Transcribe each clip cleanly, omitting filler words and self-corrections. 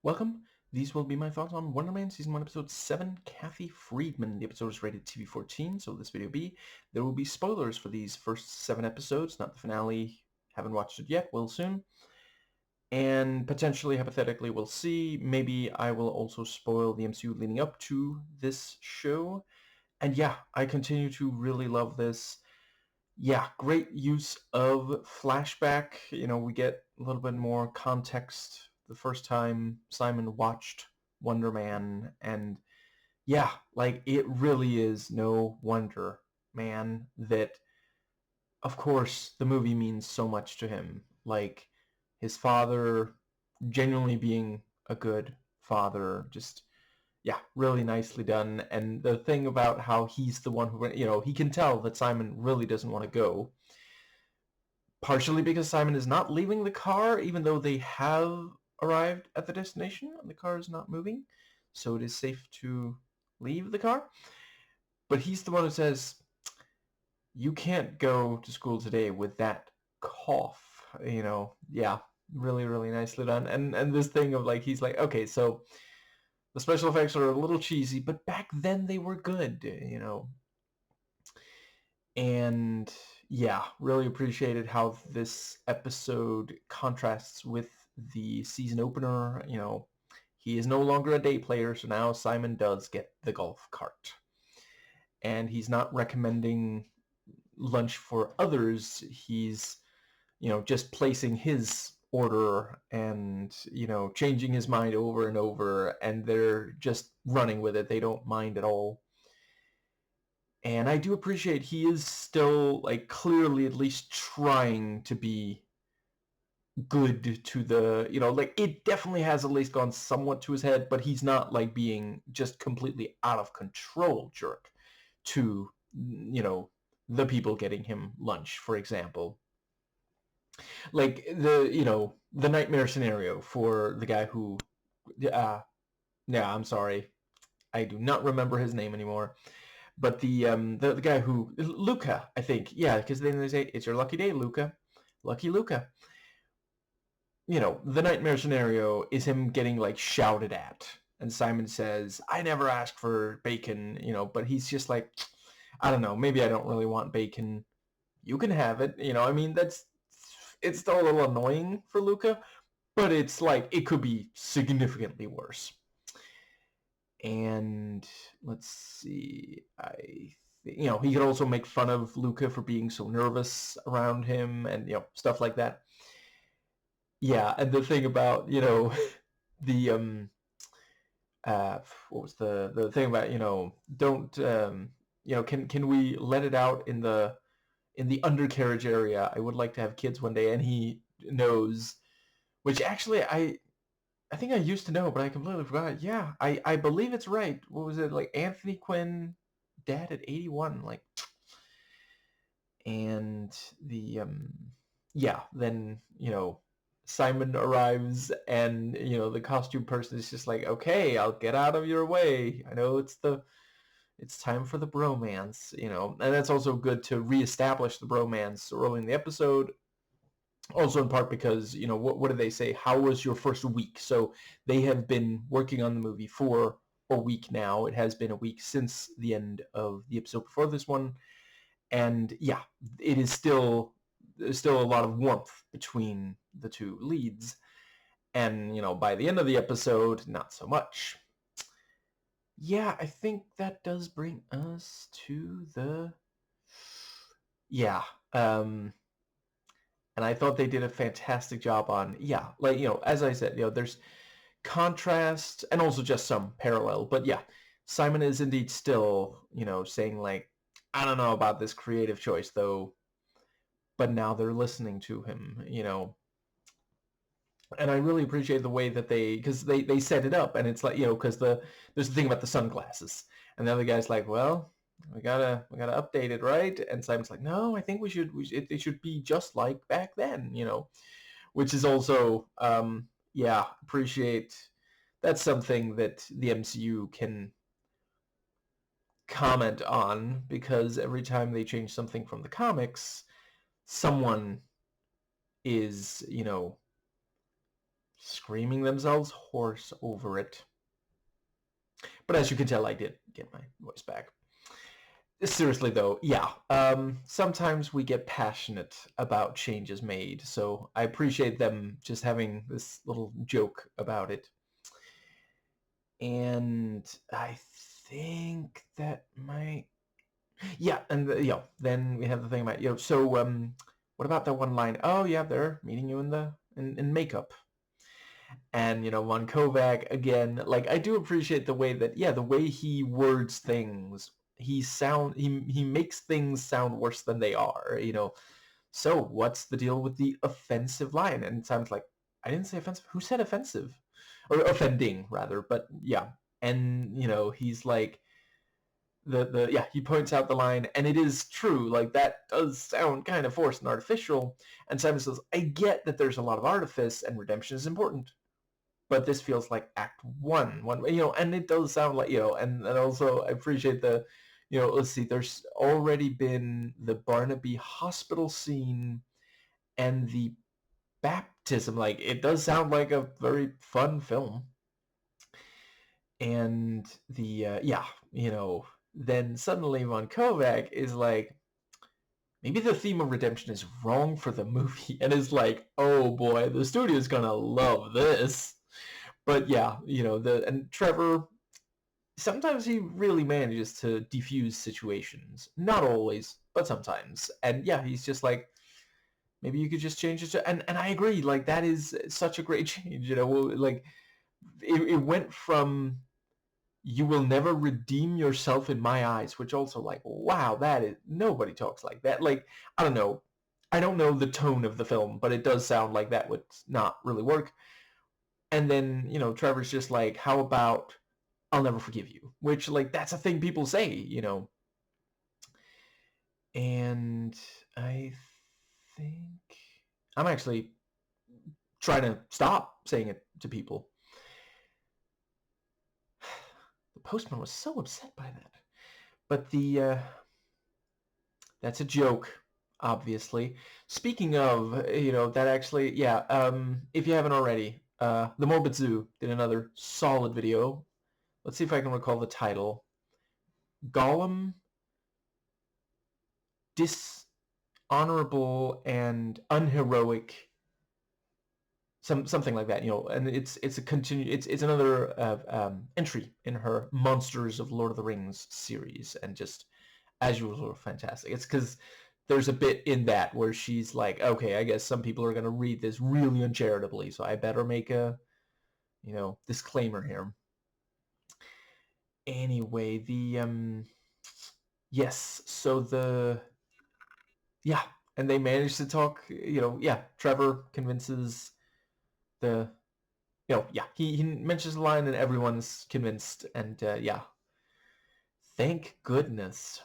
Welcome. These will be my thoughts on Wonder Man Season 1, Episode 7, Kathy Friedman. The episode is rated TV-14, so this video there will be spoilers for these first 7 episodes, not the finale. Haven't watched it yet, will soon. And potentially, hypothetically, we'll see. Maybe I will also spoil the MCU leading up to this show. And yeah, I continue to really love this. Yeah, great use of flashback. We get a little bit more context the first time Simon watched Wonder Man, and yeah, like it really is no wonder, man, that of course the movie means so much to him. Like his father genuinely being a good father, just yeah, really nicely done. And the thing about how he's the one who, he can tell that Simon really doesn't want to go. Partially because Simon is not leaving the car, even though they have arrived at the destination and the car is not moving. So it is safe to leave the car. But he's the one who says, you can't go to school today with that cough. Yeah, really, really nicely done. And this thing of like, he's like, okay, so the special effects are a little cheesy, but back then they were good. And yeah, really appreciated how this episode contrasts with the season opener. He is no longer a day player, so now Simon does get the golf cart. And he's not recommending lunch for others. He's, just placing his order and, changing his mind over and over, and they're just running with it. They don't mind at all. And I do appreciate he is still, like, clearly at least trying to be good to the, like, it definitely has at least gone somewhat to his head, but he's not, like, being just completely out of control jerk to, the people getting him lunch, for example. Like, the nightmare scenario for the guy who, yeah, I'm sorry. I do not remember his name anymore. But the guy who, Luca, I think, yeah, because then they say, it's your lucky day, Luca. Lucky Luca. The nightmare scenario is him getting, like, shouted at. And Simon says, I never asked for bacon, but he's just like, I don't know, maybe I don't really want bacon. You can have it, I mean, it's still a little annoying for Luca, but it's like, it could be significantly worse. And let's see, he could also make fun of Luca for being so nervous around him and, stuff like that. Yeah, and the thing about, the, what was the thing about, don't, can we let it out in the undercarriage area? I would like to have kids one day. And he knows, which actually I think I used to know, but I completely forgot. Yeah, I believe it's right. What was it, like Anthony Quinn, dad at 81, like, and the yeah, then Simon arrives, and the costume person is just like, okay, I'll get out of your way. I know it's time for the bromance, and that's also good to reestablish the bromance early in the episode. Also in part because, what did they say? How was your first week? So they have been working on the movie for a week now. It has been a week since the end of the episode before this one. And yeah, there's still a lot of warmth between the two leads. And, by the end of the episode, not so much. Yeah, I think that does bring us to the... Yeah, and I thought they did a fantastic job on, yeah, like, as I said, there's contrast and also just some parallel. But yeah, Simon is indeed still, saying like, I don't know about this creative choice though, but now they're listening to him. And I really appreciate the way that because they set it up, and it's like, because there's the thing about the sunglasses, and the other guy's like, well, we gotta update it, right? And Simon's like, no, I think it should be just like back then, which is also, yeah, appreciate. That's something that the MCU can comment on, because every time they change something from the comics, someone is, screaming themselves hoarse over it. But as you can tell, I did get my voice back. Seriously though, yeah, sometimes we get passionate about changes made, so I appreciate them just having this little joke about it. And I think that might... Yeah, and then we have the thing about, so what about that one line? Oh yeah, they're meeting you in makeup. And Von Kovac again, like, I do appreciate the way that, the way he words things. He makes things sound worse than they are. So what's the deal with the offensive line? And it sounds like, I didn't say offensive. Who said offensive? Or offending rather, but yeah. And he's like, he points out the line, and it is true, like, that does sound kind of forced and artificial. And Simon says, I get that there's a lot of artifice and redemption is important, but this feels like act one, and it does sound like, and also I appreciate the, let's see, there's already been the Barnaby hospital scene and the baptism. Like, it does sound like a very fun film. And the, then suddenly Von Kovac is like, maybe the theme of redemption is wrong for the movie, and is like, oh boy, the studio's gonna love this. But yeah, and Trevor, sometimes he really manages to defuse situations. Not always, but sometimes. And yeah, he's just like, maybe you could just change it to, and I agree, like, that is such a great change, like, it went from, you will never redeem yourself in my eyes, which also, like, wow, that is, nobody talks like that. Like, I don't know the tone of the film, but it does sound like that would not really work. And then, Trevor's just like, how about, I'll never forgive you, which, like, that's a thing people say, and I think I'm actually trying to stop saying it to people. The postman was so upset by that. But that's a joke, obviously. Speaking of, that actually, if you haven't already, The Morbid Zoo did another solid video. Let's see if I can recall the title. Gollum, Dishonorable and Unheroic, something like that, and it's another entry in her Monsters of Lord of the Rings series, and just, as usual, fantastic. It's because there's a bit in that where she's like, okay, I guess some people are going to read this really uncharitably, so I better make a, disclaimer here. Anyway, yes, so and they managed to talk, Trevor convinces the, he mentions the line and everyone's convinced, and thank goodness.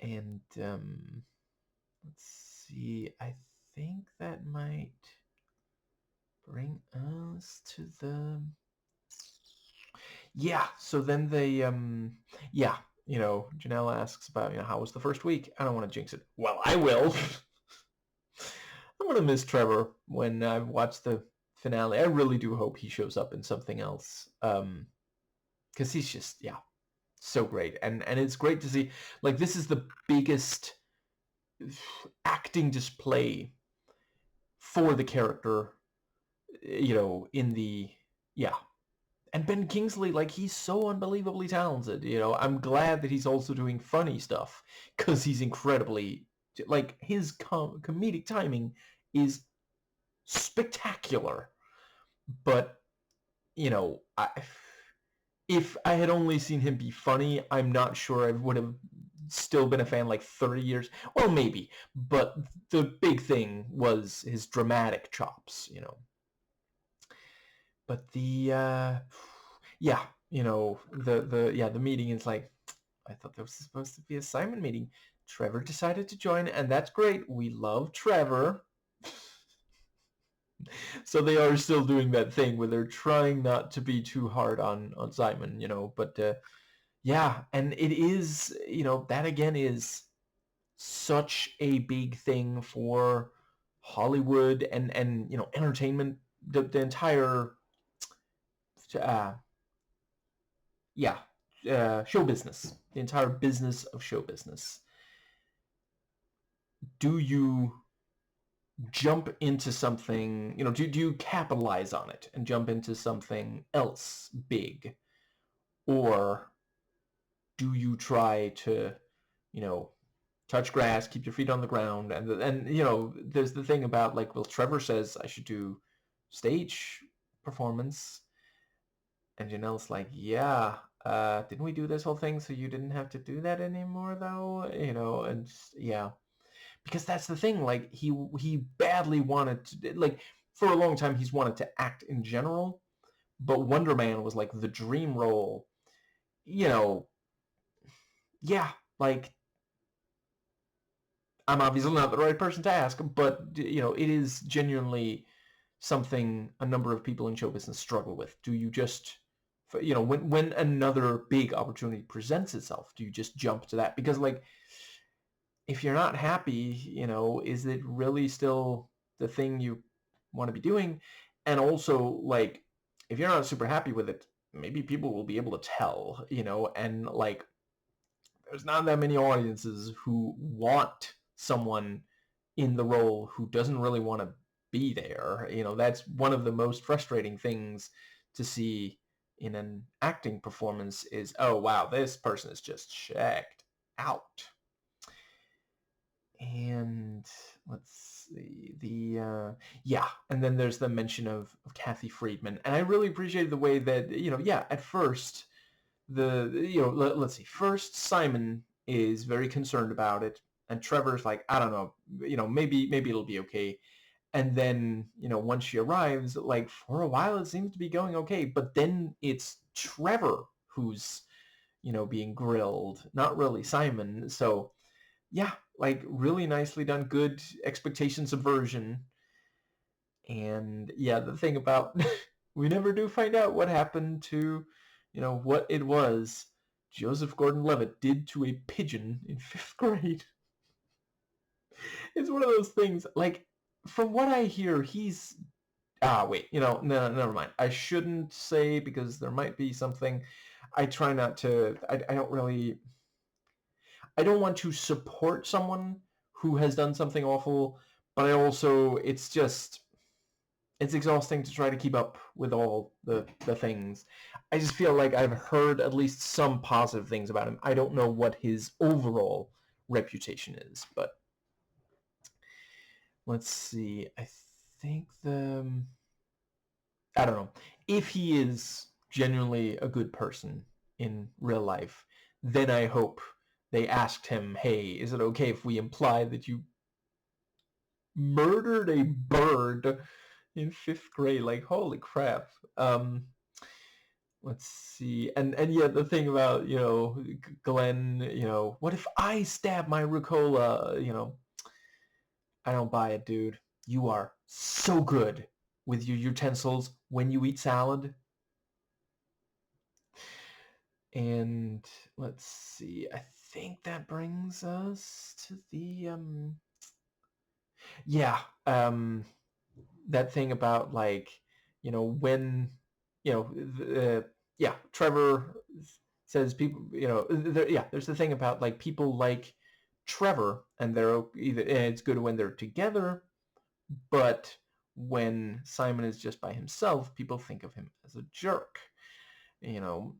And let's see, I think that might bring us to the, so then they, Janelle asks about, how was the first week? I don't want to jinx it. Well, I will. I'm going to miss Trevor when I watch the finale. I really do hope he shows up in something else. Because he's just, so great. And it's great to see, like, this is the biggest acting display for the character, in the, And Ben Kingsley, like, he's so unbelievably talented, I'm glad that he's also doing funny stuff, because he's incredibly, like, his comedic timing is spectacular. But, if I had only seen him be funny, I'm not sure I would have still been a fan like 30 years. Well, maybe. But the big thing was his dramatic chops, But the, the meeting is like, I thought there was supposed to be a Simon meeting. Trevor decided to join, and that's great. We love Trevor. So they are still doing that thing where they're trying not to be too hard on Simon, but and it is, that again is such a big thing for Hollywood and entertainment the entire show business, the entire business of show business. Do you jump into something, do you capitalize on it and jump into something else big? Or do you try to, touch grass, keep your feet on the ground? And there's the thing about, like, well, Trevor says I should do stage performance. And Janelle's like, yeah, didn't we do this whole thing so you didn't have to do that anymore, though? And yeah. Because that's the thing, like, he badly wanted to, like, for a long time he's wanted to act in general, but Wonder Man was, like, the dream role. Yeah, like, I'm obviously not the right person to ask, but, it is genuinely something a number of people in show business struggle with. Do you just, when another big opportunity presents itself, do you just jump to that? Because, like, if you're not happy, is it really still the thing you want to be doing? And also, like, if you're not super happy with it, maybe people will be able to tell, and, like, there's not that many audiences who want someone in the role who doesn't really want to be there. That's one of the most frustrating things to see in an acting performance is, oh, wow, this person is just checked out. And let's see, and then there's the mention of Kathy Friedman. And I really appreciated the way that, at first, let's see, first Simon is very concerned about it, and Trevor's like, I don't know, maybe it'll be okay. And then, once she arrives, like, for a while it seems to be going okay, but then it's Trevor who's, being grilled, not really Simon. So yeah, like, really nicely done, good expectation subversion. And yeah, the thing about we never do find out what happened to, what it was Joseph Gordon-Levitt did to a pigeon in 5th grade. It's one of those things, like, from what I hear, he's wait, no, never mind. I shouldn't say, because there might be something. I try not to. I don't want to support someone who has done something awful, but it's exhausting to try to keep up with all the things. I just feel like I've heard at least some positive things about him. I don't know what his overall reputation is, but let's see. I think I don't know. If he is genuinely a good person in real life, then I hope they asked him, hey, is it okay if we imply that you murdered a bird in 5th grade? Like, holy crap. Let's see. And yeah, the thing about, Glenn, what if I stab my Ricola? I don't buy it, dude. You are so good with your utensils when you eat salad. And let's see, I think that brings us to the that thing about, like, when Trevor says people, there's the thing about, like, people like Trevor, and it's good when they're together, but when Simon is just by himself, people think of him as a jerk. And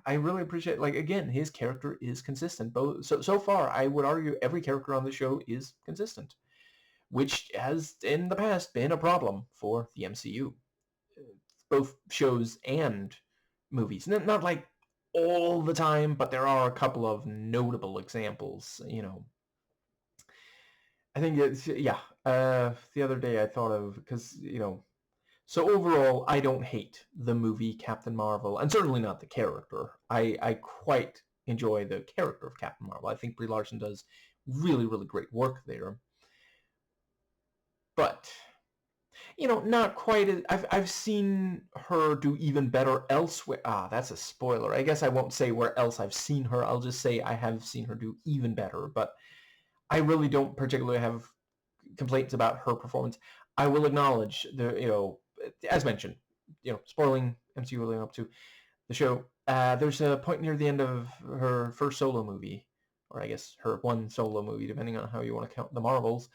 I really appreciate, like, again, his character is consistent. Both so far, I would argue every character on the show is consistent, which has in the past been a problem for the MCU, both shows and movies. Not like all the time, but there are a couple of notable examples. I think it's the other day I thought of, because so overall, I don't hate the movie Captain Marvel, and certainly not the character. I quite enjoy the character of Captain Marvel. I think Brie Larson does really, really great work there. But, not quite as... I've seen her do even better elsewhere. That's a spoiler. I guess I won't say where else I've seen her. I'll just say I have seen her do even better. But I really don't particularly have complaints about her performance. I will acknowledge as mentioned, spoiling MCU leading up to the show. There's a point near the end of her first solo movie, or I guess her one solo movie, depending on how you want to count the Marvels.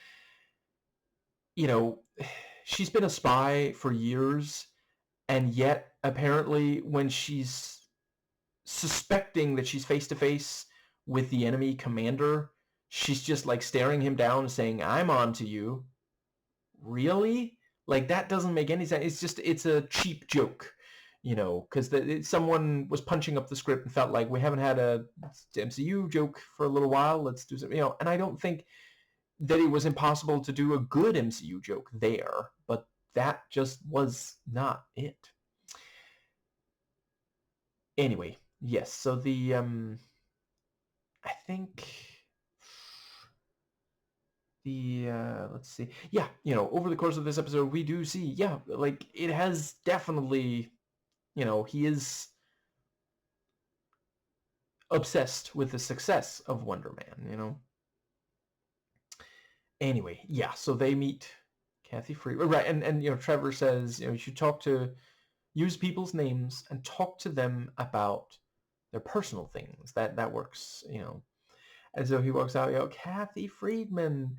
She's been a spy for years, and yet apparently when she's suspecting that she's face to face with the enemy commander, she's just like staring him down saying, "I'm on to you." Really? Like, that doesn't make any sense. It's a cheap joke, because someone was punching up the script and felt like, we haven't had a MCU joke for a little while, let's do something, and I don't think that it was impossible to do a good MCU joke there, but that just was not it. Anyway, yes, so the I think the let's see, yeah, over the course of this episode we do see, yeah, like, it has definitely, he is obsessed with the success of Wonder Man. Anyway, yeah, so they meet Kathy Friedman, right? And Trevor says, you should use people's names and talk to them about their personal things. That works, And so he walks out, Kathy Friedman,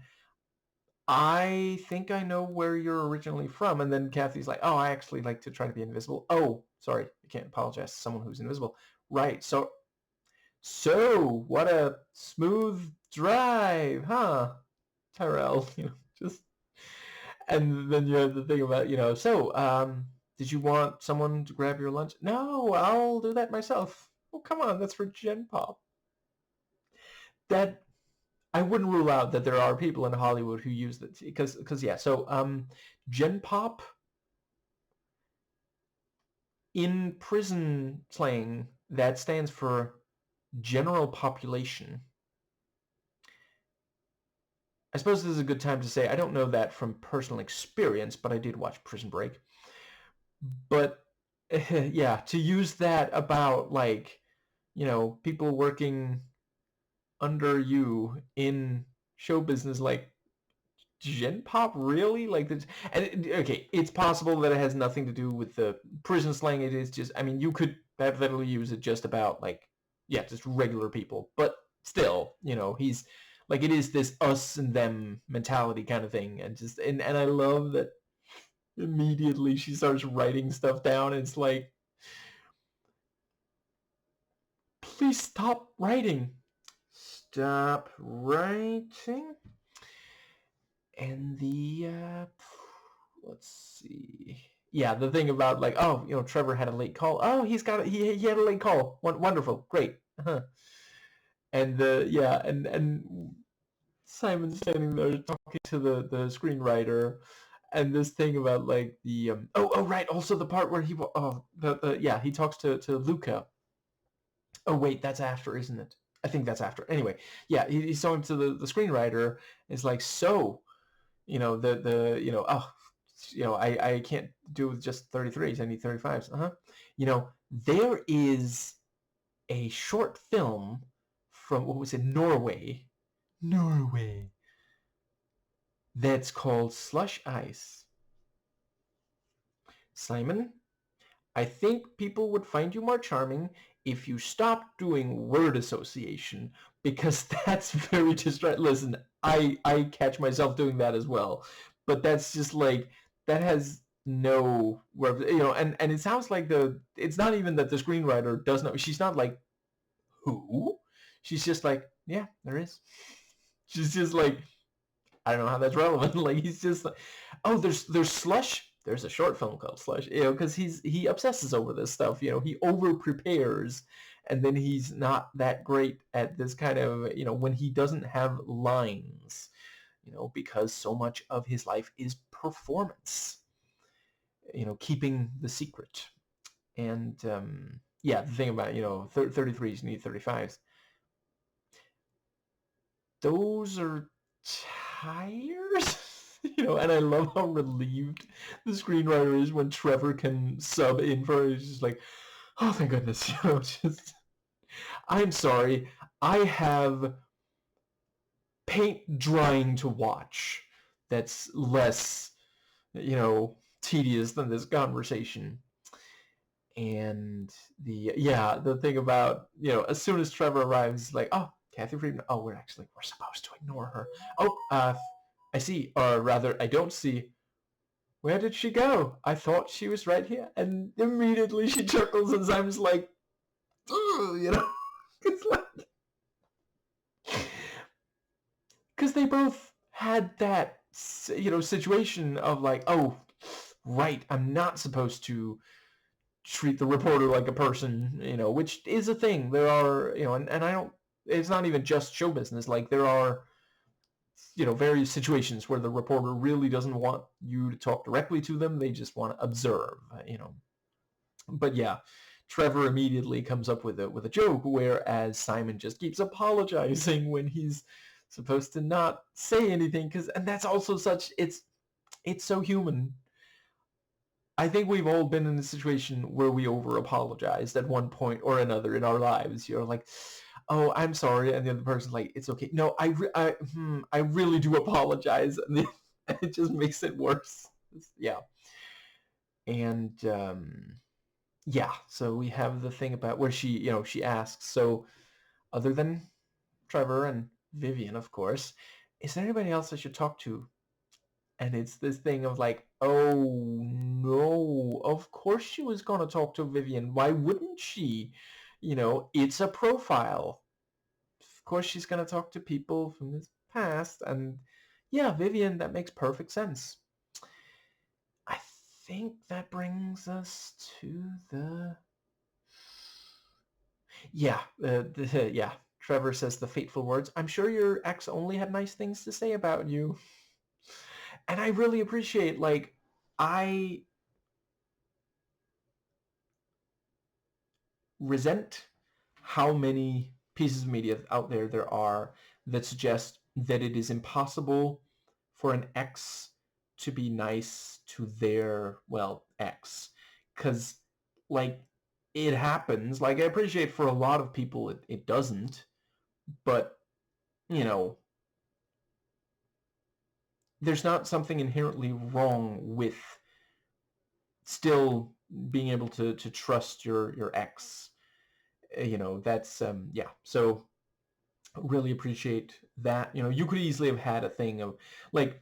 I think I know where you're originally from. And then Kathy's like, oh, I actually like to try to be invisible. Oh, sorry, I can't apologize to someone who's invisible. Right, so what a smooth drive, huh, Tyrell? Just, and then you have the thing about, did you want someone to grab your lunch? No, I'll do that myself. Oh, come on, that's for Gen Pop. That, I wouldn't rule out that there are people in Hollywood who use that, because yeah, so Gen Pop in prison slang, that stands for general population. I suppose this is a good time to say I don't know that from personal experience, but I did watch Prison Break. But yeah, to use that about, like, people working under you in show business, like, Gen Pop, really? Like, okay, it's possible that it has nothing to do with the prison slang. It is just, I mean, you could hypothetically use it just about, like, yeah, just regular people. But still, he's like, it is this us and them mentality kind of thing. And I love that immediately she starts writing stuff down. And it's like, please stop writing. Stop writing. And let's see. Yeah, the thing about, like, oh, Trevor had a late call. Oh, he had a late call. Wonderful, great. Uh-huh. And yeah, and Simon's standing there talking to the screenwriter, and this thing about, like, the oh right, also the part where he yeah, he talks to Luca. Oh wait, that's after, isn't it? I think that's after. Anyway, yeah, he's talking to the screenwriter. It's like, so, I can't do with just 33s. I need 35s. There is a short film from, what was it, Norway, that's called Slush Ice. Simon, I think people would find you more charming if you stopped doing word association, because that's very distracting. Listen, I catch myself doing that as well, but that's just like, that has no, and it sounds like it's not even that the screenwriter doesn't know. She's not like, who? She's just like, yeah, there is. She's just like, I don't know how that's relevant. Like, he's just like, oh, there's Slush. There's a short film called Slush, because he obsesses over this stuff. He over prepares, and then he's not that great at this kind of, when he doesn't have lines, because so much of his life is performance, keeping the secret. And yeah, the thing about, 33s need 35s. Those are tires. And I love how relieved the screenwriter is when Trevor can sub in for it. He's just like, oh, thank goodness. Just, I'm sorry, I have paint drying to watch that's less tedious than this conversation. And the thing about, as soon as Trevor arrives, like, oh, Kathy Friedman, oh, we're supposed to ignore her. Oh, I see, or rather, I don't see. Where did she go? I thought she was right here. And immediately she chuckles, and Simon's like, it's like, because they both had that, situation of like, oh, right, I'm not supposed to treat the reporter like a person, which is a thing. There are, and I don't, it's not even just show business. Like, there are, various situations where the reporter really doesn't want you to talk directly to them. They just want to observe, But yeah, Trevor immediately comes up with a joke, whereas Simon just keeps apologizing when he's supposed to not say anything. And that's also it's so human. I think we've all been in a situation where we over-apologized at one point or another in our lives. You're like, oh, I'm sorry. And the other person's like, it's okay. No, I really do apologize. And it just makes it worse. Yeah. And, yeah, so we have the thing about where she asks, so other than Trevor and Vivian, of course, is there anybody else I should talk to? And it's this thing of like, oh no, of course she was going to talk to Vivian. Why wouldn't she? It's a profile. Of course she's going to talk to people from his past. And yeah, Vivian, that makes perfect sense. I think that brings us to the... Yeah, yeah. Trevor says the fateful words, I'm sure your ex only had nice things to say about you. And I really appreciate, like, I resent how many pieces of media out there are that suggest that it is impossible for an ex to be nice to their, well, ex. Because, like, it happens. Like, I appreciate for a lot of people it doesn't. But, there's not something inherently wrong with still being able to trust your ex. That's yeah. So really appreciate that. You could easily have had a thing of like,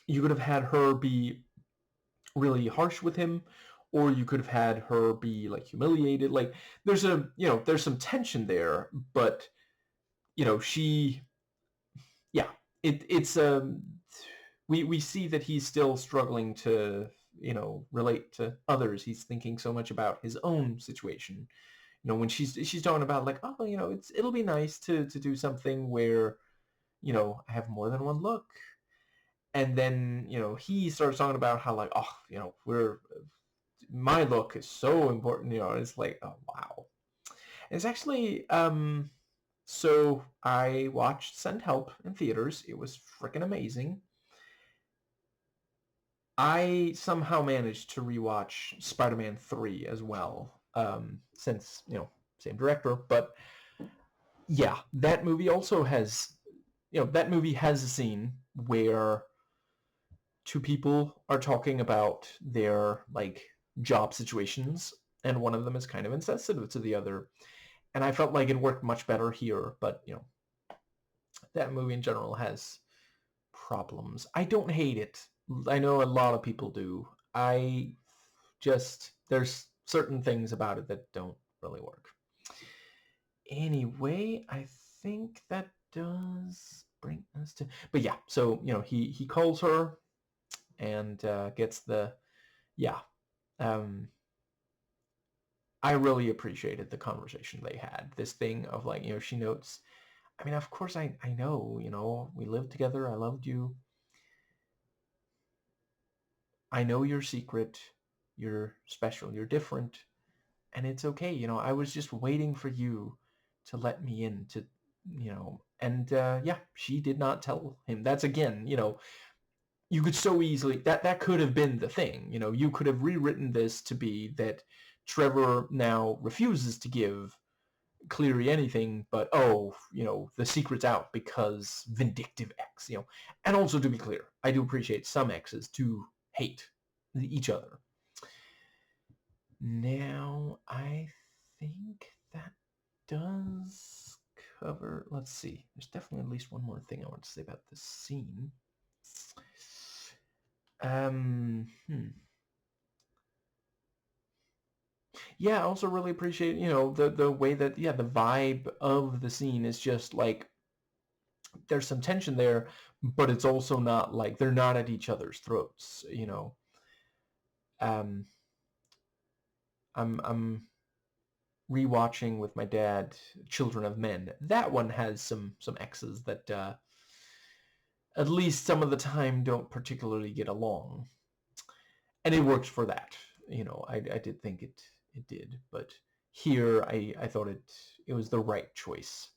you could have had her be really harsh with him, or you could have had her be like humiliated. Like, there's there's some tension there, but she, yeah, it's we see that he's still struggling to relate to others. He's thinking so much about his own situation. When she's talking about like, oh, it'll be nice to do something where I have more than one look. And then he starts talking about how like, oh, my look is so important. It's like, oh wow. And it's actually so I watched Send Help in theaters. It was freaking amazing. I somehow managed to rewatch Spider-Man 3 as well, since, same director. But yeah, that movie also has, that movie has a scene where two people are talking about their, like, job situations, and one of them is kind of insensitive to the other. And I felt like it worked much better here, but, that movie in general has problems. I don't hate it. I know a lot of people do. There's certain things about it that don't really work. Anyway, I think that does bring us to... But yeah, so, he calls her and gets the... Yeah. I really appreciated the conversation they had. This thing of like, she notes, I mean, of course I know, we lived together. I loved you. I know you're secret. You're special. You're different. And it's okay. I was just waiting for you to let me in to, and yeah, she did not tell him. That's again, you could so easily, that could have been the thing. You could have rewritten this to be that Trevor now refuses to give Cleary anything, but oh, the secret's out because vindictive X, And also, to be clear, I do appreciate some X's to hate each other. Now, I think that does cover... Let's see. There's definitely at least one more thing I want to say about this scene. Yeah, I also really appreciate, the way that, the vibe of the scene is just like, there's some tension there, but it's also not like they're not at each other's throats, I'm rewatching with my dad Children of Men. That one has some X's that at least some of the time don't particularly get along. And it works for that. I did think it did, but here I thought it was the right choice.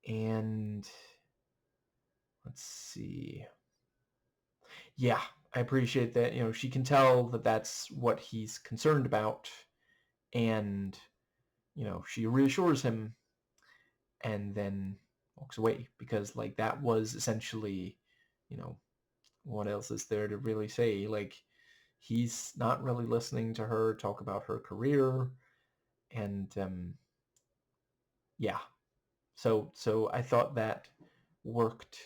And let's see. Yeah, I appreciate that, she can tell that that's what he's concerned about, and she reassures him and then walks away, because like that was essentially, what else is there to really say? Like, he's not really listening to her talk about her career, and yeah. So I thought that worked,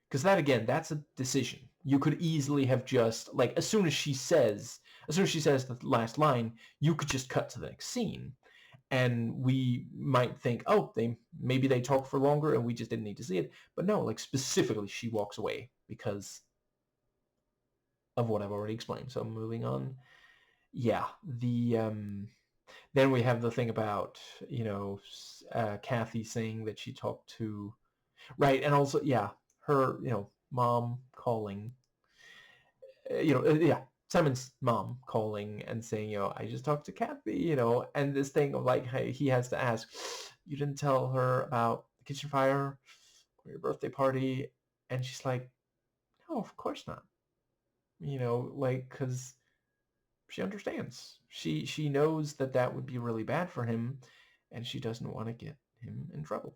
because that, again, that's a decision. You could easily have just, like, as soon as she says the last line, you could just cut to the next scene, and we might think, oh, maybe they talk for longer and we just didn't need to see it. But no, like, specifically, she walks away because of what I've already explained. So moving on. Yeah, then we have the thing about, Kathy saying that she talked to... Right, and also, yeah, her, mom calling, yeah, Simon's mom calling and saying, I just talked to Kathy, and this thing of like, hey, he has to ask, you didn't tell her about the kitchen fire or your birthday party? And she's like, no, of course not. Like, because she understands. She knows that would be really bad for him, and she doesn't want to get him in trouble.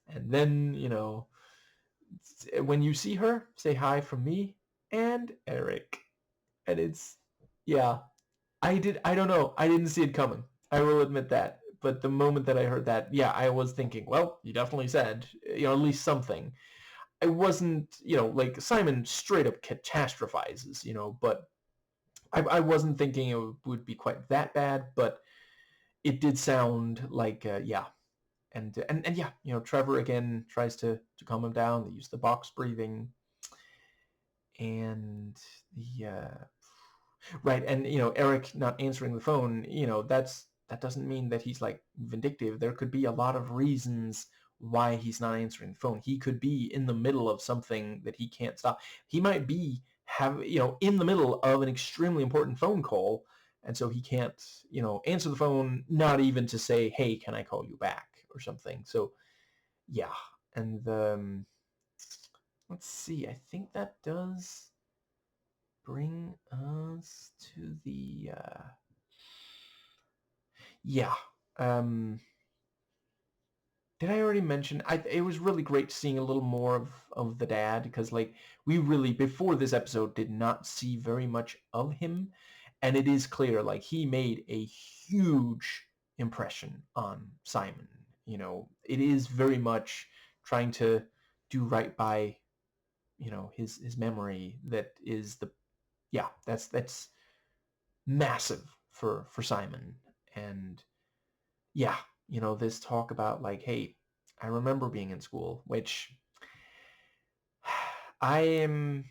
And then, when you see her, say hi from me and Eric. And it's, yeah, I don't know. I didn't see it coming. I will admit that. But the moment that I heard that, yeah, I was thinking, well, you definitely said, at least something. I wasn't, like, Simon straight up catastrophizes, but I wasn't thinking it would be quite that bad, but it did sound like, yeah. And yeah, Trevor again tries to calm him down. They use the box breathing, and the right, and Eric not answering the phone. That doesn't mean that he's like vindictive. There could be a lot of reasons why he's not answering the phone. He could be in the middle of something that he can't stop. He might be in the middle of an extremely important phone call, and so he can't answer the phone, not even to say, hey, can I call you back or something. So yeah. And let's see, I think that does bring us to the yeah. Did I already mention? It was really great seeing a little more of the dad, because like, we really, before this episode, did not see very much of him, and it is clear like he made a huge impression on Simon. It is very much trying to do right by his memory. That is that's massive for Simon. And yeah, this talk about like, hey, I remember being in school, which I am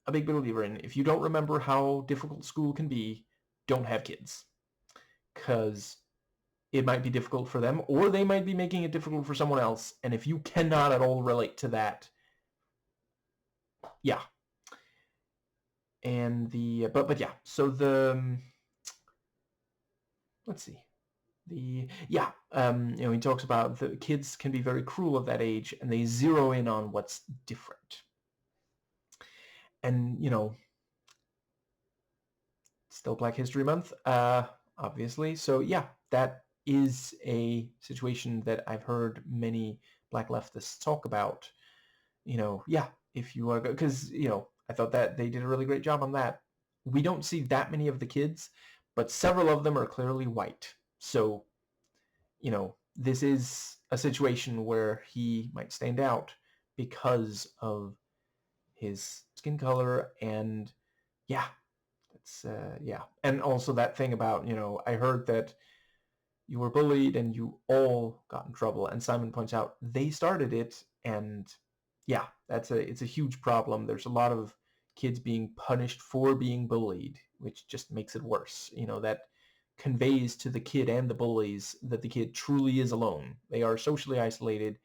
a big believer in. If you don't remember how difficult school can be, don't have kids, because it might be difficult for them, or they might be making it difficult for someone else. And if you cannot at all relate to that, yeah. And but yeah, so let's see. He talks about the kids can be very cruel at that age, and they zero in on what's different. And still Black History Month, obviously. So yeah, that is a situation that I've heard many black leftists talk about. Yeah, if you want to go, because, I thought that they did a really great job on that. We don't see that many of the kids, but several of them are clearly white. So, this is a situation where he might stand out because of his skin color. And yeah, that's yeah. And also that thing about, I heard that you were bullied and you all got in trouble. And Simon points out they started it. And yeah, it's a huge problem. There's a lot of kids being punished for being bullied, which just makes it worse. That conveys to the kid and the bullies that the kid truly is alone. They are socially isolated,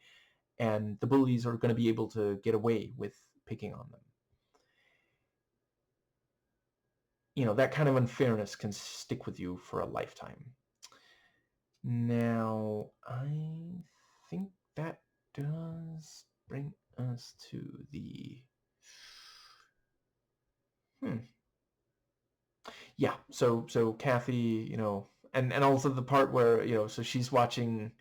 and the bullies are going to be able to get away with picking on them. That kind of unfairness can stick with you for a lifetime. Now, I think that does bring us to the... Yeah, so Kathy, and also the part where, so she's watching,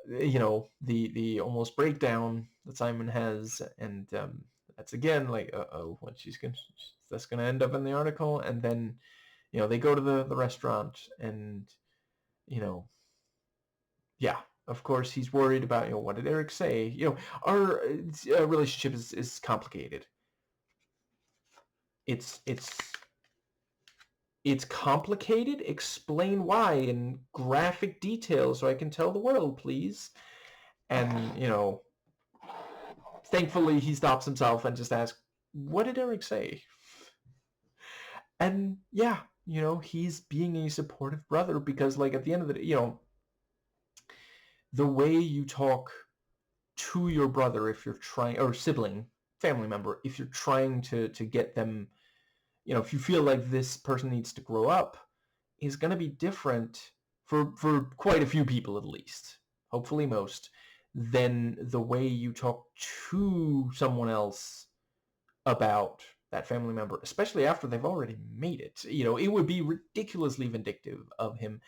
the almost breakdown that Simon has, and that's again like, what that's gonna end up in the article. And then, they go to the restaurant, and, yeah, of course he's worried about, what did Eric say? Our relationship is complicated. It's complicated. Explain why in graphic detail so I can tell the world, please. And, thankfully he stops himself and just asks, what did Eric say? And yeah, he's being a supportive brother, because like at the end of the day, the way you talk to your brother, if you're trying, or sibling, family member, if you're trying to get them, if you feel like this person needs to grow up, is going to be different for quite a few people, at least, hopefully most, than the way you talk to someone else about that family member, especially after they've already made it. It would be ridiculously vindictive of him.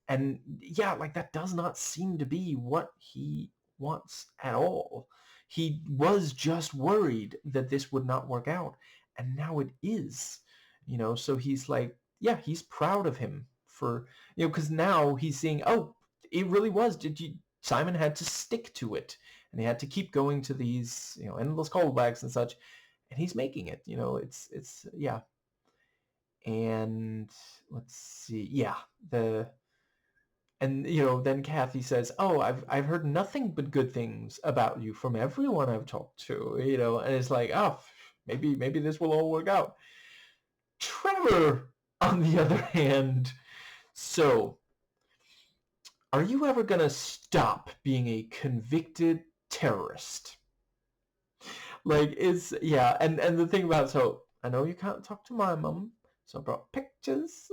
And yeah, like that does not seem to be what he wants at all. He was just worried that this would not work out, and now it is. So he's like, yeah, he's proud of him for, because now he's seeing, oh, it really was. Simon had to stick to it, and he had to keep going to these, endless callbacks and such, and he's making it. It's yeah. And let's see, yeah, and then Kathy says, "Oh, I've heard nothing but good things about you from everyone I've talked to." And it's like, oh, maybe this will all work out. Trevor, on the other hand, so are you ever gonna stop being a convicted terrorist? Like, it's, yeah, and the thing about, so I know you can't talk to my mom, so I brought pictures.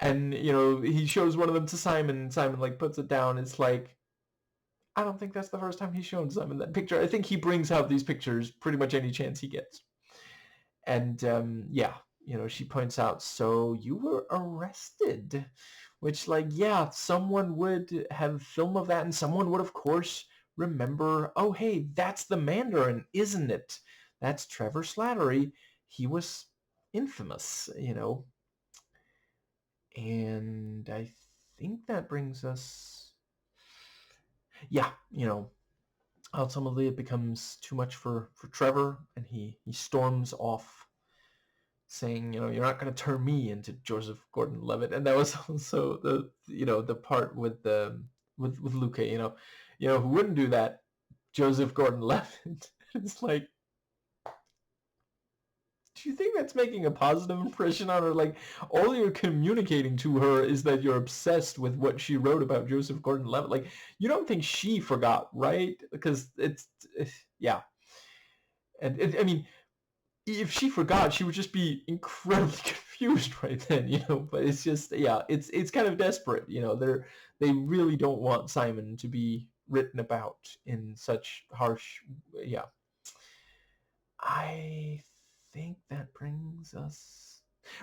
And he shows one of them to Simon. Simon like puts it down. It's like, I don't think that's the first time he's shown Simon that picture. I think he brings out these pictures pretty much any chance he gets. And yeah, she points out, so you were arrested, which, like, yeah, someone would have film of that, and someone would of course remember, oh hey, that's the Mandarin, isn't it? That's Trevor Slattery. He was infamous. And I think that brings us, yeah, ultimately it becomes too much for Trevor, and he storms off saying, you're not going to turn me into Joseph Gordon-Levitt. And that was also the part with with Luca, who wouldn't do that? Joseph Gordon-Levitt. It's like, do you think that's making a positive impression on her? Like, all you're communicating to her is that you're obsessed with what she wrote about Joseph Gordon-Levitt. Like, you don't think she forgot, right? Because yeah. And I mean, if she forgot, she would just be incredibly confused right then, But it's just, yeah, it's kind of desperate, they really don't want Simon to be written about in such harsh, yeah. I think that brings us...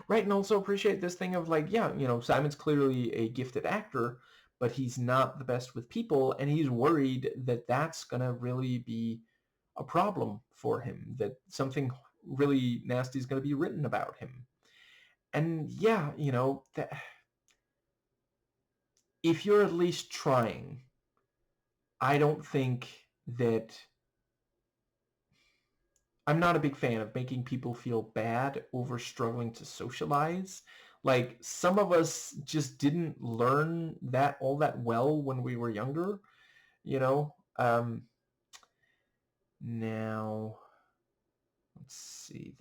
Right, and also appreciate this thing of like, yeah, Simon's clearly a gifted actor, but he's not the best with people, and he's worried that that's gonna really be a problem for him, that something really nasty is gonna be written about him. And yeah, that if you're at least trying, I don't think that I'm not a big fan of making people feel bad over struggling to socialize. Like, some of us just didn't learn that all that well when we were younger, you know? Now, let's see.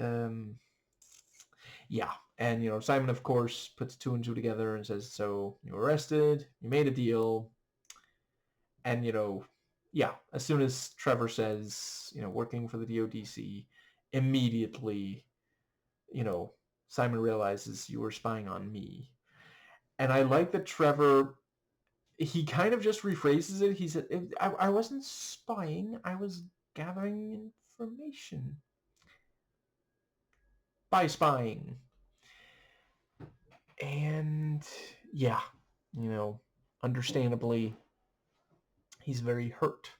Yeah. And, Simon, of course, puts two and two together and says, so you were arrested, you made a deal, and, yeah, as soon as Trevor says, working for the DODC, immediately, Simon realizes you were spying on me. And I like that Trevor, he kind of just rephrases it. He said, I wasn't spying, I was gathering information by spying. And yeah, understandably, he's very hurt.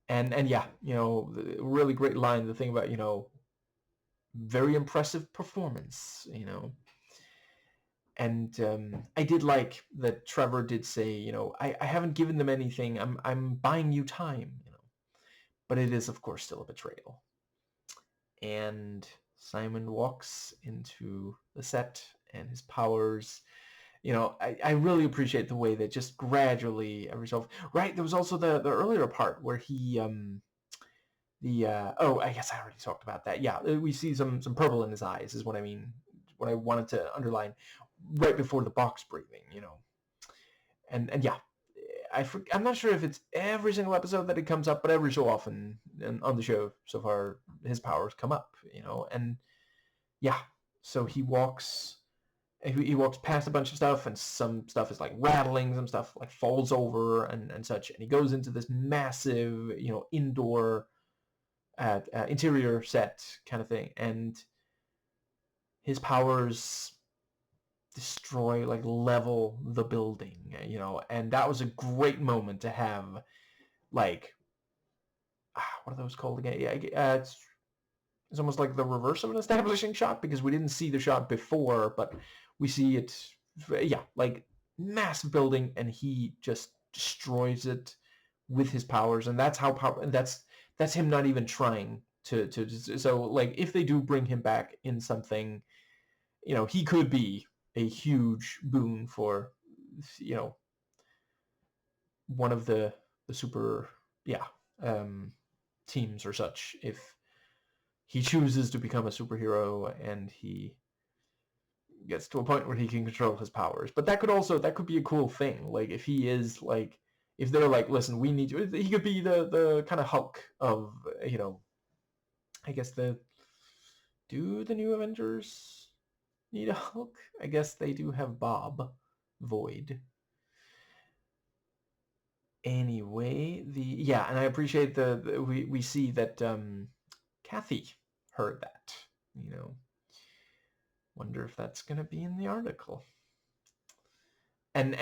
And yeah, really great line, the thing about, very impressive performance, And I did like that Trevor did say, I haven't given them anything. I'm buying you time, But it is, of course, still a betrayal. And Simon walks into the set, and his powers, I really appreciate the way that just gradually resolve. Right, there was also the earlier part where he I guess I already talked about that. Yeah, we see some purple in his eyes is what I mean. What I wanted to underline right before the box breathing, and yeah, I'm not sure if it's every single episode that it comes up, but every so often on the show so far, his powers come up, and yeah, so he walks past a bunch of stuff, and some stuff is like rattling, some stuff like falls over and such, and he goes into this massive, indoor interior set kind of thing, and his powers destroy, like level the building, and that was a great moment to have, like, what are those called again? Yeah, it's almost like the reverse of an establishing shot, because we didn't see the shot before, but we see it, yeah, like massive building, and he just destroys it with his powers, and that's how power, and that's him not even trying to so like if they do bring him back in something, he could be a huge boon for, one of the super, yeah, teams or such, if he chooses to become a superhero and he gets to a point where he can control his powers. But that could be a cool thing. Like, if he is like, if they're like, listen, we need you, he could be the kind of Hulk of, I guess do the new Avengers need a Hulk? I guess they do have Bob Void. Anyway, yeah, and I appreciate we see that Kathy heard that, Wonder if that's gonna be in the article. And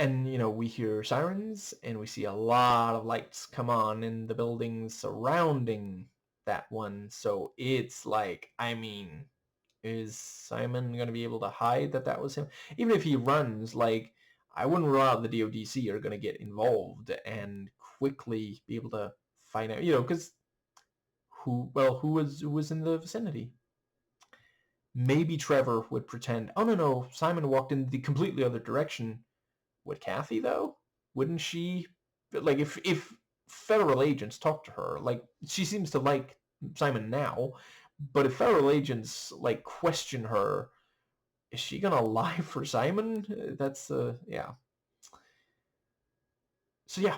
we hear sirens, and we see a lot of lights come on in the buildings surrounding that one. So it's like, I mean, is Simon gonna be able to hide that was him? Even if he runs, like, I wouldn't rule out the DODC are gonna get involved and quickly be able to find out, because who was in the vicinity? Maybe Trevor would pretend, oh no, Simon walked in the completely other direction. Would Kathy, though? Wouldn't she, like, if federal agents talk to her, like, she seems to like Simon now, but if federal agents, like, question her, is she gonna lie for Simon? That's, yeah. So yeah,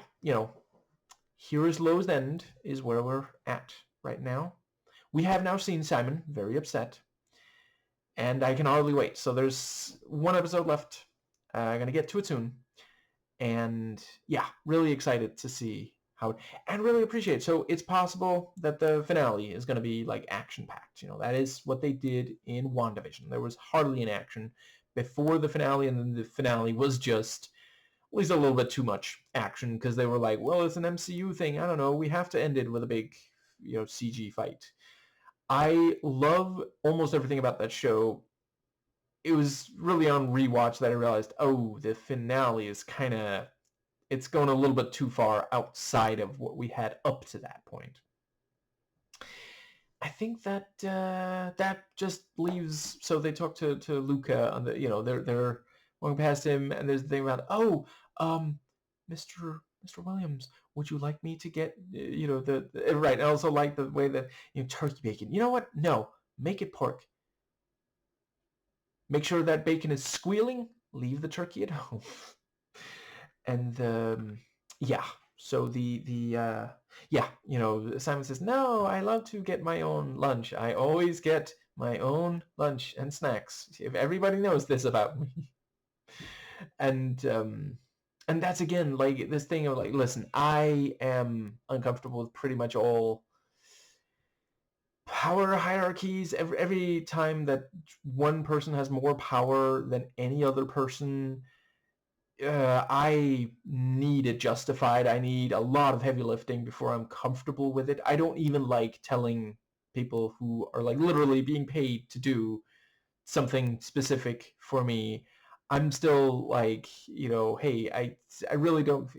here is Lowe's End is where we're at right now. We have now seen Simon very upset, and I can hardly wait. So there's one episode left. I'm gonna get to it soon. And yeah, really excited to see how, and really appreciate. So it's possible that the finale is going to be like action packed. That is what they did in WandaVision. There was hardly any action before the finale, and then the finale was just at least a little bit too much action because they were like, well, it's an MCU thing. I don't know. We have to end it with a big, CG fight. I love almost everything about that show. It was really on rewatch that I realized, oh, the finale is it's going a little bit too far outside of what we had up to that point. I think that that just leaves. So they talk to Luca on the, they're going past him, and there's the thing about, oh, Mr. Williams, would you like me to get, the right? I also like the way that, turkey bacon. You know what? No, make it pork. Make sure that bacon is squealing. Leave the turkey at home. And yeah, so yeah, Simon says, no, I love to get my own lunch. I always get my own lunch and snacks. If everybody knows this about me. And that's again like this thing of like, listen, I am uncomfortable with pretty much all power hierarchies. Every time that one person has more power than any other person, I need it justified. I need a lot of heavy lifting before I'm comfortable with it. I don't even like telling people who are like literally being paid to do something specific for me. I'm still like, hey, I really don't,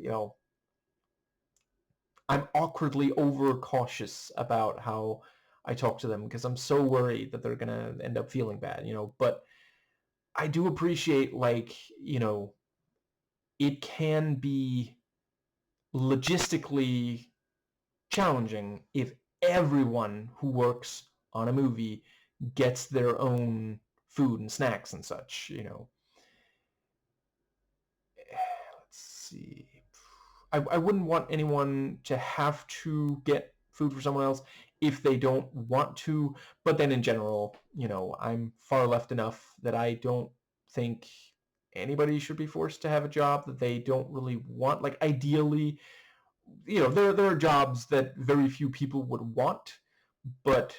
I'm awkwardly overcautious about how I talk to them because I'm so worried that they're going to end up feeling bad, but I do appreciate, like, it can be logistically challenging if everyone who works on a movie gets their own food and snacks and such, Let's see. I wouldn't want anyone to have to get food for someone else if they don't want to, but then in general, I'm far left enough that I don't think anybody should be forced to have a job that they don't really want. Like, ideally, there are jobs that very few people would want, but,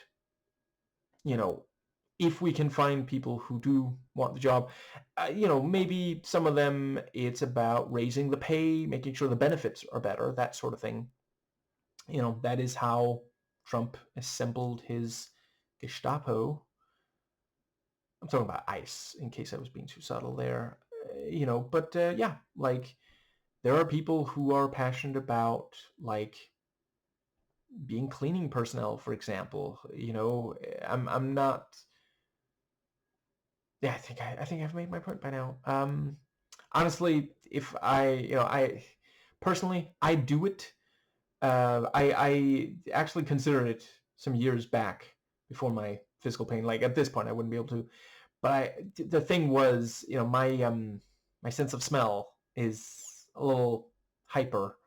if we can find people who do want the job, maybe some of them, it's about raising the pay, making sure the benefits are better, that sort of thing. That is how Trump assembled his Gestapo. I'm talking about ICE, in case I was being too subtle there. But yeah, like, there are people who are passionate about, like, being cleaning personnel, for example. I'm not. Yeah, I think I've made my point by now. Honestly, if I personally, I do it. I actually considered it some years back before my physical pain. Like, at this point, I wouldn't be able to. But the thing was, my sense of smell is a little hyper,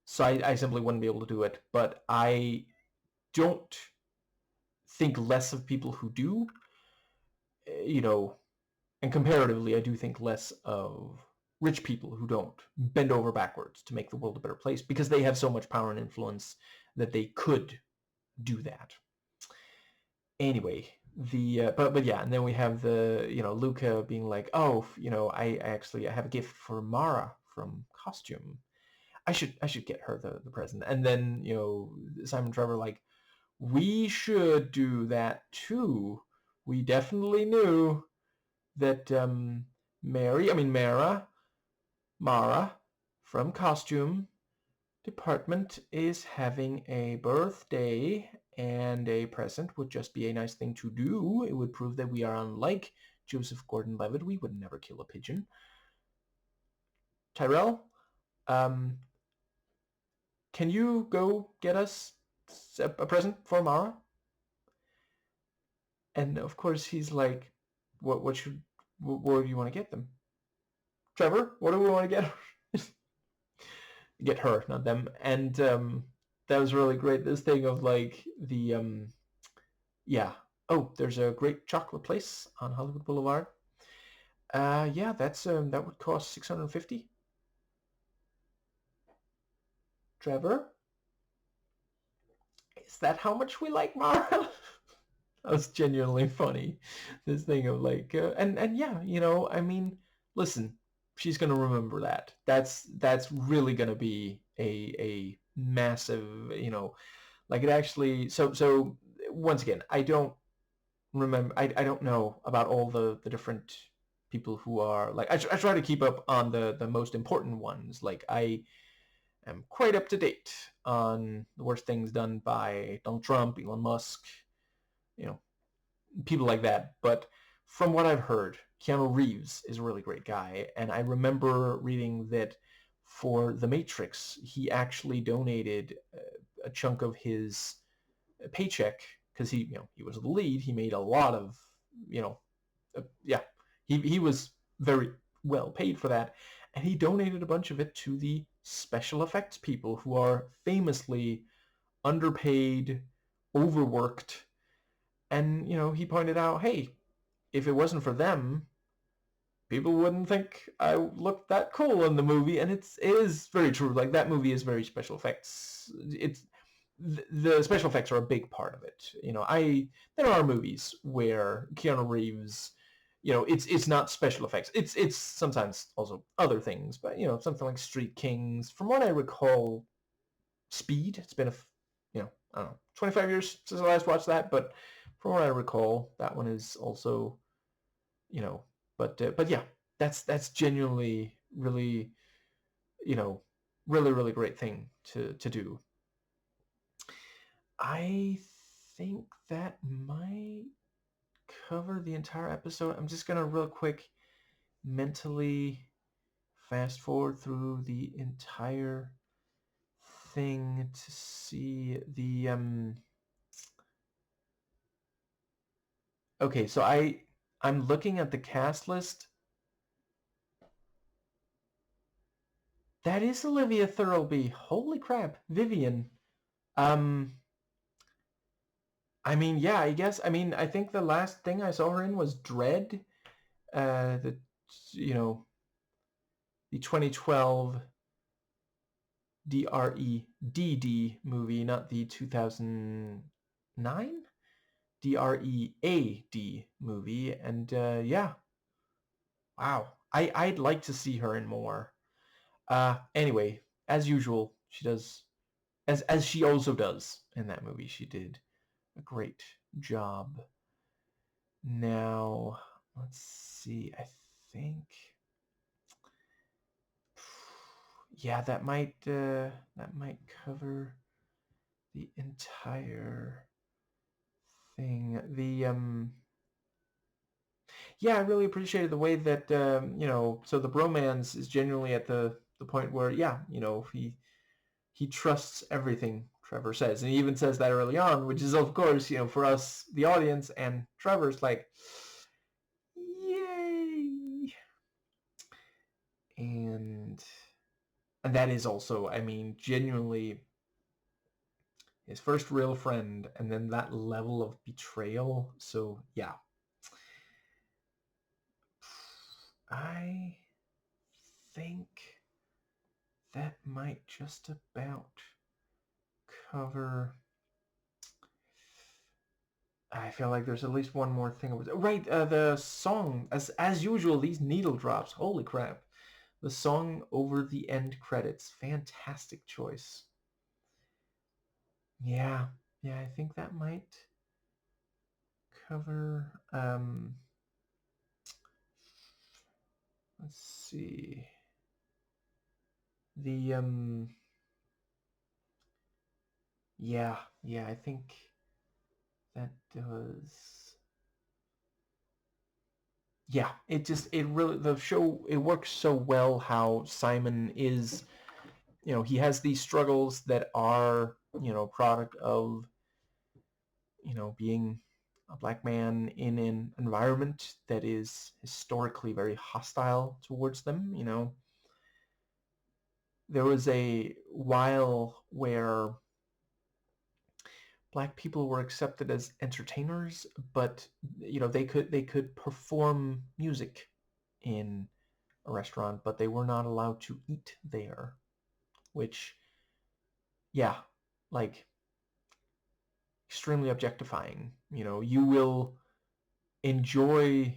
so I simply wouldn't be able to do it. But I don't think less of people who do. And comparatively, I do think less of rich people who don't bend over backwards to make the world a better place because they have so much power and influence that they could do that. Anyway, but yeah, and then we have the, Luca being like, oh, I have a gift for Mara from Costume. I should get her the present. And then, Simon Trevor like, we should do that too. We definitely knew that Mara from Costume Department is having a birthday, and a present would just be a nice thing to do. It would prove that we are unlike Joseph Gordon-Levitt. We would never kill a pigeon. Tyrell, can you go get us a present for Mara? And of course he's like, what do you want to get them? Trevor, what do we want to get her? Get her, not them. And that was really great. This thing of like the yeah. Oh, there's a great chocolate place on Hollywood Boulevard. Yeah, that would cost $650. Trevor, is that how much we like Mara? That was genuinely funny. This thing of like, and yeah, I mean, listen, she's gonna remember that. That's really gonna be a massive, like it actually. So once again, I don't remember. I don't know about all the different people who are like. I try to keep up on the most important ones. Like I am quite up to date on the worst things done by Donald Trump, Elon Musk, you know, people like that. But from what I've heard, Keanu Reeves is a really great guy. And I remember reading that for The Matrix, he actually donated a chunk of his paycheck because he was the lead. He made a lot of, yeah, he was very well paid for that. And he donated a bunch of it to the special effects people who are famously underpaid, overworked. And, he pointed out, hey, if it wasn't for them, people wouldn't think I looked that cool in the movie. And it is very true. Like, that movie is very special effects. The special effects are a big part of it. There are movies where Keanu Reeves, it's not special effects. It's sometimes also other things, but something like Street Kings. From what I recall, Speed. It's been I don't know, 25 years since I last watched that, but from what I recall, that one is also, you know, but yeah, that's genuinely really, really really great thing to do. I think that might cover the entire episode. I'm just gonna real quick mentally fast forward through the entire thing to see the okay, so I'm looking at the cast list. That is Olivia Thirlby. Holy crap, Vivian. Um, I mean, yeah, I guess. I mean, I think the last thing I saw her in was Dread, the you know the 2012 DREDD movie, not the 2009 DREAD movie, and yeah, wow. I'd like to see her in more. Anyway, as usual, she does as she also does in that movie. She did a great job. Now, let's see. I think, yeah, that might cover the entire thing. Yeah, I really appreciated the way that so the bromance is genuinely at the point where, yeah, he trusts everything Trevor says. And he even says that early on, which is, of course, for us, the audience, and Trevor's like, yay. And that is also, I mean, genuinely his first real friend, and then that level of betrayal. So, yeah. I think that might just about cover. I feel like there's at least one more thing. Right, the song, as usual, these needle drops. Holy crap. The song over the end credits. Fantastic choice. Yeah, I think that might cover, let's see. The, yeah, I think that does. Yeah, it really, the show, it works so well how Simon is, he has these struggles that are, product of, being a black man in an environment that is historically very hostile towards them. There was a while where black people were accepted as entertainers, but they could perform music in a restaurant, but they were not allowed to eat there, which yeah, like extremely objectifying. You know, you will enjoy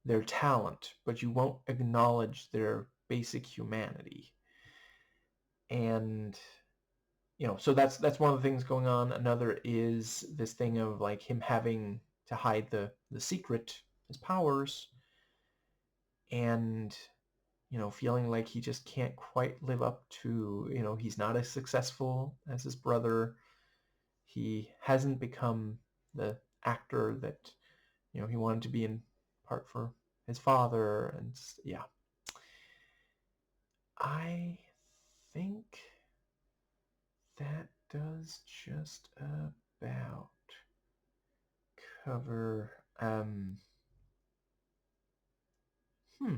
their talent, but you won't acknowledge their basic humanity. And so that's one of the things going on. Another is this thing of like him having to hide the secret, his powers, and feeling like he just can't quite live up to, he's not as successful as his brother. He hasn't become the actor that he wanted to be in part for his father. And yeah, I think that does just about cover hmm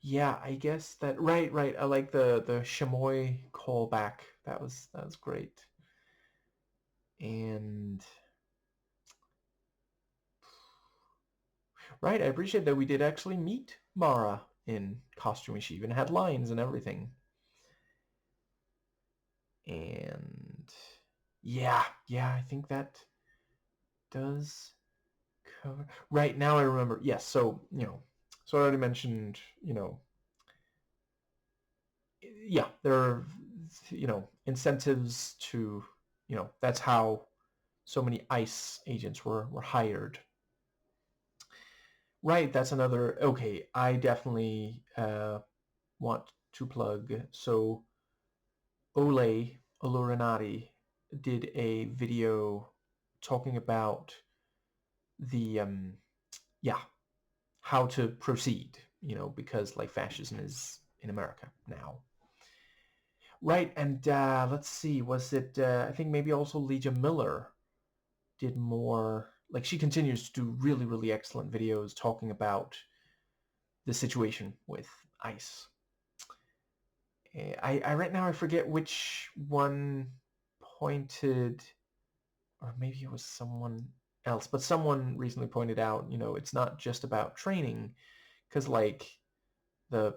yeah, I guess that right. I like the Chamoy callback. That was great. And right, I appreciate that we did actually meet Mara in costume. She even had lines and everything. And yeah, I think that does cover. Right, now I remember. Yes, so so I already mentioned, yeah, there are incentives to, that's how so many ICE agents were hired. Right, that's another. Okay, I definitely want to plug. So Ole Olorinati did a video talking about the yeah, how to proceed, because like fascism is in America now. Right, and let's see, was it I think maybe also Legia Miller did more, like she continues to do really, really excellent videos talking about the situation with ICE. I right now I forget which one pointed, or maybe it was someone else, but someone recently pointed out, it's not just about training, because like the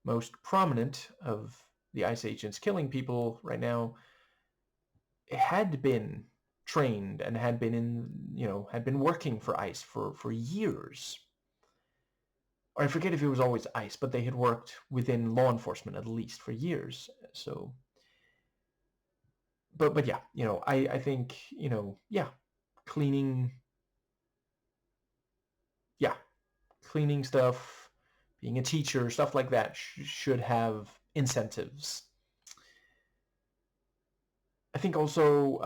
most prominent of the ICE agents killing people right now had been trained and had been had been working for ICE for years. Or I forget if it was always ICE, but they had worked within law enforcement at least for years. So, but yeah, I think yeah, cleaning, yeah, cleaning stuff, being a teacher, stuff like that should have incentives. I think also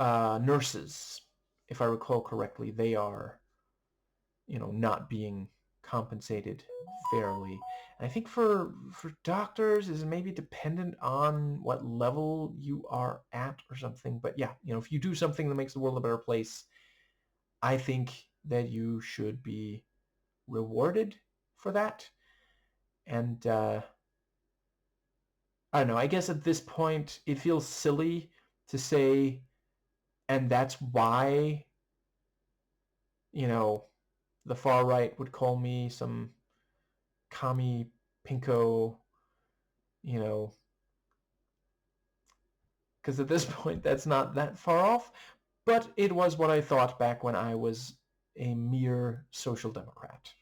nurses, if I recall correctly, they are not being compensated fairly. And I think for doctors is maybe dependent on what level you are at or something. But yeah, if you do something that makes the world a better place, I think that you should be rewarded for that. And I don't know, I guess at this point it feels silly to say, and that's why, the far right would call me some commie pinko, you know, because at this point that's not that far off, but it was what I thought back when I was a mere social democrat.